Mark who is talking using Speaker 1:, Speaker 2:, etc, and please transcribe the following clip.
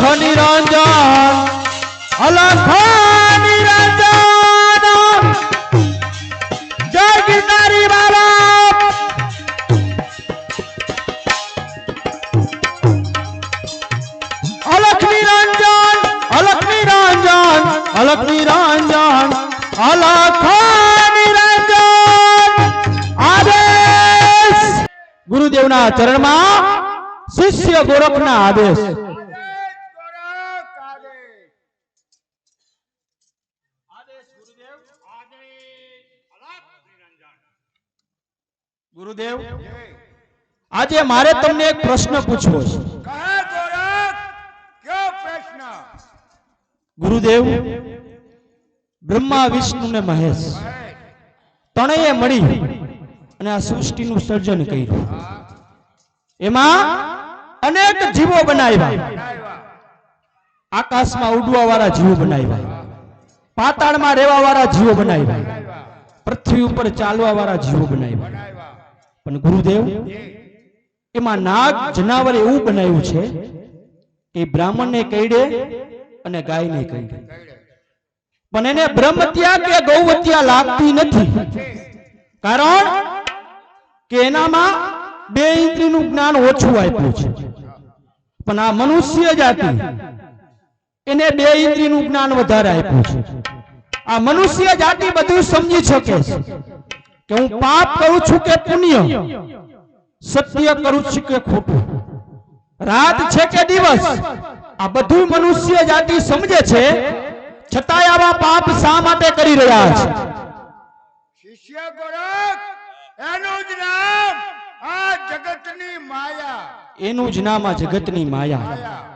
Speaker 1: અલખ નિરંજન અલખ નિરંજન જય ગિરનારી બાબા અલખ નિરંજન અલખ નિરંજન અલખ નિરંજન અલખ નિરંજન આદેશ ગુરુદેવના ચરણમાં શિષ્ય ગોરખના આદેશ ગુરુદેવ આજે મારે તમને એક પ્રશ્ન પૂછવો છે ગુરુદેવ બ્રહ્મા વિષ્ણુ ને મહેશ ત્રણેય મળી અને આ સૃષ્ટિનું સર્જન કર્યું એમાં અનેક જીવો બનાવ્યા આકાશમાં ઉડવા વાળા જીવો બનાવ્યા પાતાળમાં રહેવા વાળા જીવો બનાવ્યા પૃથ્વી ઉપર ચાલવા વાળા જીવો બનાવ્યા પણ ગુરુદેવ એમાં નાગ જનાવર એવું બનાવ્યું છે કે બ્રાહ્મણને કઈડે અને ગાયને કઈડે પણ એને બ્રહ્મત્યા કે ગૌવત્યા લાગતી નથી કારણ કે એનામાં બે ઇન્દ્રિયનું જ્ઞાન ઓછું આપ્યું છે પણ આ મનુષ્ય જાતિ એને બે ઇન્દ્રિયનું જ્ઞાન વધારે આપ્યું છે આ મનુષ્ય જાતિ બધું સમજી શકે છે કે હું પાપ કરું છું કે પુણ્ય સત્ય કરું છું કે ખોટું રાત છે કે દિવસ આ બધું મનુષ્ય જાતિ સમજે છે છતાંય આવા પાપ શા માટે કરી રહ્યા છે
Speaker 2: શિષ્ય ગોરખ એનું જ નામ આ જગતની માયા
Speaker 1: એનું જ નામ આ જગતની માયા